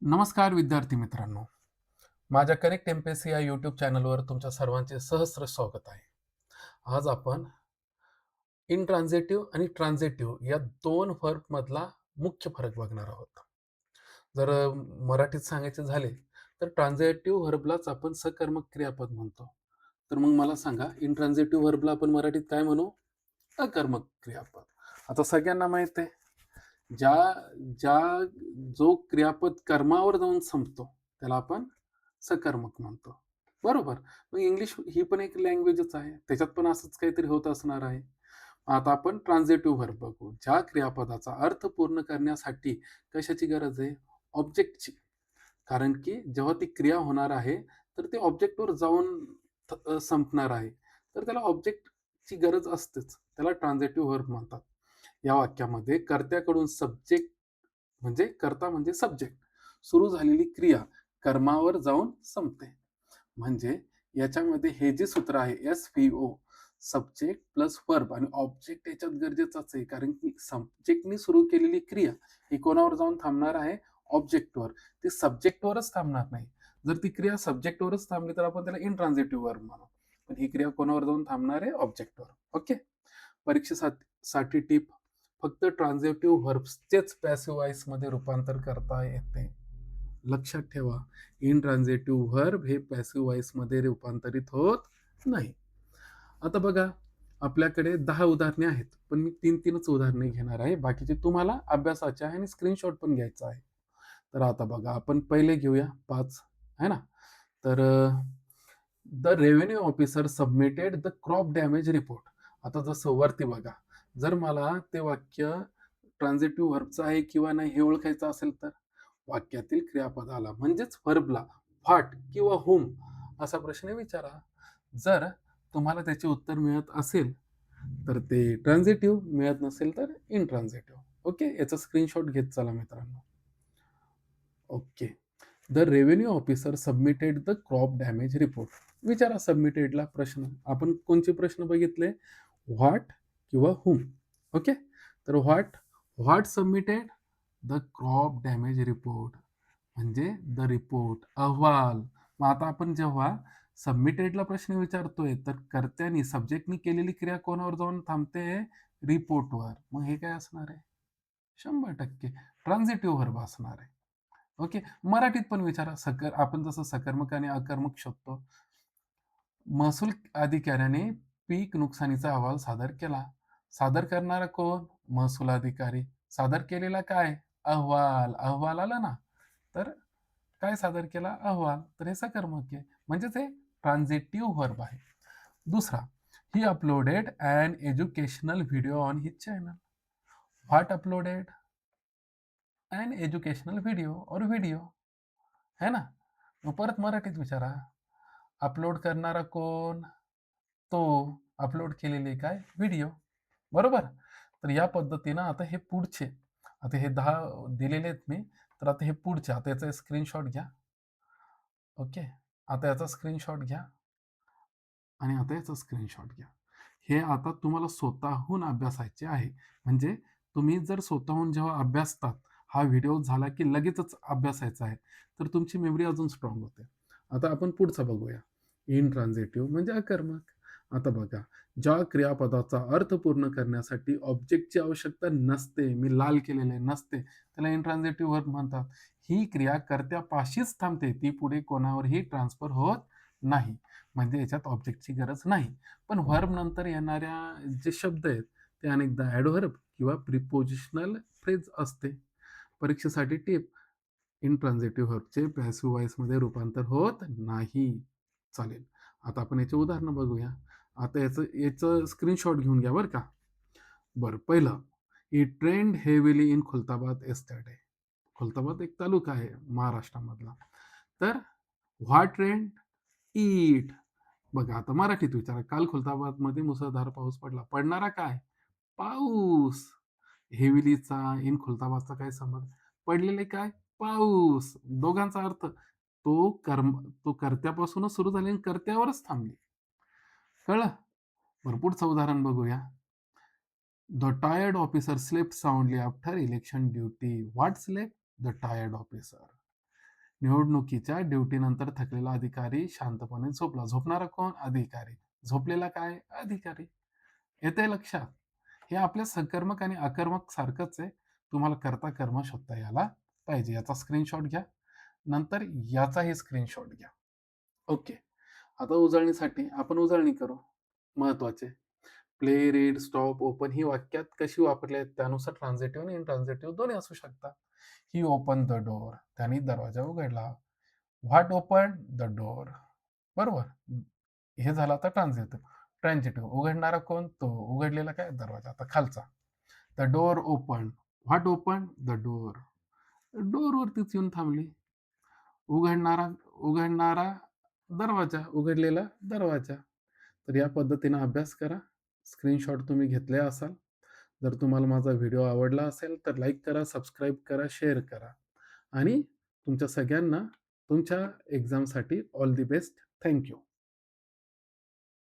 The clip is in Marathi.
नमस्कार विद्यार्थी मित्रांनो. माझ्या करेक्ट एम-पी-एस-सी या यूट्यूब चॅनलवर तुमच्या सर्वांचे सहस्र स्वागत आहे. आज आपण इंट्रान्झिटिव्ह आणि ट्रान्झिटिव्ह या 2 व्हर्बमधला मुख्य फरक बघणार आहोत. जर मराठीत सांगायचे झाले, तर ट्रान्झिटिव्ह व्हर्बलाच आपण सकर्मक क्रियापद म्हणतो. तर मग मला सांगा, इंट्रान्झिटिव्ह व्हर्बला आपण मराठीत काय म्हणू? अकर्मक क्रियापद. आता सगळ्यांना माहित आहे, ज्या ज्या जो क्रियापद कर्मावर जाऊन संपतो, त्याला आपण सकर्मक म्हणतो. बरोबर. मग इंग्लिश ही पण एक लँग्वेजच आहे. त्याच्यात पण असंच काहीतरी होत असणार आहे. आता आपण ट्रान्झिटिव्ह व्हर्ब बघू. ज्या क्रियापदाचा अर्थ पूर्ण करण्यासाठी कशाची गरज आहे? ऑब्जेक्टची. कारण की जेव्हा ती क्रिया होणार आहे, तर ते ऑब्जेक्टवर जाऊन संपणार आहे. तर त्याला ऑब्जेक्टची गरज असतेच. त्याला ट्रान्झिटिव्ह व्हर्ब म्हणतात. या वाक्यामध्ये कर्त्याकडून सब्जेक्ट म्हणजे कर्ता म्हणजे सब्जेक्ट सुरू झालेली क्रिया कर्मावर जाऊन संपते. म्हणजे याच्यामध्ये हे जे सूत्र आहे एस-व्ही-ओ सब्जेक्ट प्लस वर्ब आणि ऑब्जेक्ट याच्यात गरजेचाच आहे. कारण की सब्जेक्टनी सुरू केलेली क्रिया ही कोणावर जाऊन थांबणार आहे? ऑब्जेक्टवर. ती सब्जेक्टवरच थांबणार नाही. जर ती क्रिया सब्जेक्टवरच थांबली तर आपण त्याला इनट्रान्झिटिव्ह वर्ब म्हणू. पण ही क्रिया कोणावर जाऊन थांबणार आहे? ऑब्जेक्टवर. ओके. परीक्षेसाठी टिप फक्त ट्रान्झिटिव्ह व्हर्ब्सचेच पॅसिव्ह वॉइसमध्ये रूपांतर करता येते. लक्षात ठेवा, इनट्रान्झिटिव्ह व्हर्ब हे पॅसिव्ह वॉइसमध्ये रूपांतरित होत नाही. आता बघा, आपल्याकडे 10 उदाहरणे आहेत, पण मी 3-3च उदाहरणे घेणार आहे. बाकीचे तुम्हाला अभ्यासाचे आहे आणि स्क्रीनशॉट पण घ्यायचा आहे. तर आता बघा, आपण पहिले घेऊया 5 आहे ना. तर the revenue officer submitted the crop damage report. आता जसं वरती बघा, जर मला ते वाक्य ट्रान्झिटिव्ह व्हर्बचं आहे किंवा नाही हे ओळखायचं असेल तर वाक्यातील क्रियापदाला म्हणजेच व्हर्बला व्हॉट किंवा whom असा प्रश्न विचारा. जर तुम्हाला त्याचे उत्तर मिळत असेल तर ते ट्रान्झिटिव्ह, मिळत नसेल तर इनट्रान्झिटिव्ह. ओके, याचा स्क्रीनशॉट घेत चला मित्रांनो. Okay. The revenue officer submitted the crop damage report. विचारा सबमिटेडला प्रश्न. आपण कोणते प्रश्न बघितले? व्हॉट किंवा whom. ओके. तर what submitted the crop damage report म्हणजे द रिपोर्ट, अहवाल. मग आता आपण जेव्हा सबमिटेडला प्रश्न विचारतोय, तर कर्त्यानी, सब्जेक्टनी केलेली क्रिया कोणावर जाऊन थांबते? रिपोर्टवर. मग हे काय असणार आहे? 100% ट्रान्झिटिव्ह व्हर्ब असणार आहे. ओके. मराठीत पण विचारा. आपण जसं सकर्मक आणि अकर्मक शोधतो. महसूल अधिकाऱ्याने पीक नुकसानीचा अहवाल सादर केला. सादर करणारा कोण? महसूल अधिकारी. सादर केलेला काय? अहवाल. अहवाल आला ना? तर काय सादर केला? अहवाल. तर हे सकर्मक आहे. म्हणजेच हे ट्रान्झिटिव्ह व्हर्ब आहे. दुसरा, he uploaded an educational video on his channel. What uploaded? An educational video और व्हिडिओ. है ना? मग परत मराठीत विचारा. अपलोड करणारा कोण? तो. अपलोड केलेले काय? व्हिडिओ. बरोबर? तर या पद्धतीनं आता हे पुढचे, आता हे 10 दिलेले आहेत मी, तर आता हे पुढचे. आता याचा स्क्रीनशॉट घ्या. ओके. आता याचा स्क्रीनशॉट घ्या आणि आता याचा स्क्रीनशॉट घ्या. हे आता तुम्हाला स्वतःहून अभ्यासायचे आहे. म्हणजे तुम्ही जर स्वतःहून जेव्हा अभ्यासतात, हा व्हिडिओ झाला की लगेचच अभ्यासायचा आहे, तर तुमची मेमरी अजून स्ट्राँग होते. आता आपण पुढचं बघूया. इनट्रान्झिटिव्ह म्हणजे अकर्मक. आता बघा, ज्या क्रियापदाचा अर्थ पूर्ण करण्यासाठी ऑब्जेक्टची आवश्यकता नसते, मी लाल केलेलं आहे, नसते, त्याला इनट्रान्झिटिव्ह व्हर्ब म्हणतात. ही क्रिया कर्त्यापाशीच थांबते, ती पुढे कोणावरही ट्रान्सफर होत नाही. म्हणजे याच्यात ऑब्जेक्टची गरज नाही. पण व्हर्ब नंतर येणाऱ्या जे शब्द आहेत, ते अनेकदा ॲडव्हर्ब किंवा प्रिपोजिशनल फ्रेज असते. परीक्षेसाठी टिप, इनट्रान्झिटिव्ह व्हर्बचे पॅसिव्ह व्हॉइसमध्ये रूपांतर होत नाही. चालेल. आता आपण याची उदाहरणं बघूया. आता याचं याचं स्क्रीनशॉट घेऊन घ्या बरं का. बरं, पहिलं, it rained heavily in Khultabad yesterday. Khultabad एक तालुका आहे महाराष्ट्रामधला. तर व्हॉट रेन्ड? इट. बघा, आता मराठीत विचारा. काल खुलताबादमध्ये मुसळधार पाऊस पडला. पडणारा काय? पाऊस. हेविलीचा इन खुलताबादचा काय संबंध? पडलेले काय? पाऊस. दोघांचा अर्थ तो कर्त्यापासूनच सुरू झाली आणि कर्त्यावरच थांबली. कळलं? बरं, पुढचं उदाहरण बघूया. The tired officer slept soundly after election duty. What slept? The tired officer. निवडणुकीच्या ड्युटीनंतर थकलेला अधिकारी शांतपणे झोपला. झोपणारा कोण? अधिकारी. झोपलेला काय? अधिकारी. येतंय लक्षात? हे आपल्या सकर्मक आणि अकर्मक सारखंच आहे. तुम्हाला कर्ता कर्म शोधता यायला पाहिजे. याचा स्क्रीनशॉट घ्या. नंतर याचाही स्क्रीनशॉट घ्या. ओके. आता उजळणीसाठी आपण उजळणी करू. महत्त्वाचे. प्ले, रीड, स्टॉप, ओपन ही वाक्यात कशी वापरली आहेत त्यानुसार ट्रान्झिटिव्ह आणि इनट्रान्झिटिव्ह दोन्ही असू शकतात. ही ओपन द डोअर. त्याने दरवाजा उघडला. What open the door. बरोबर. हे झालं आता ट्रान्झिटिव्ह. ट्रान्झिटिव्ह उघडणारा कोण? तो. उघडलेला काय? दरवाजा. आता खालचा. The door open. What open the door. डोअरवरतीच येऊन थांबली. उघडणारा उघडणारा दरवाजा. उघडलेला दरवाजा. तर या पद्धतीने अभ्यास करा. स्क्रीनशॉट तुम्ही घेतले असाल. जर तुम्हाला माझा व्हिडिओ आवडला असेल तर लाईक करा, सबस्क्राईब करा, शेअर करा आणि तुमच्या सगळ्यांना तुमच्या एक्झामसाठी all the best. Thank you.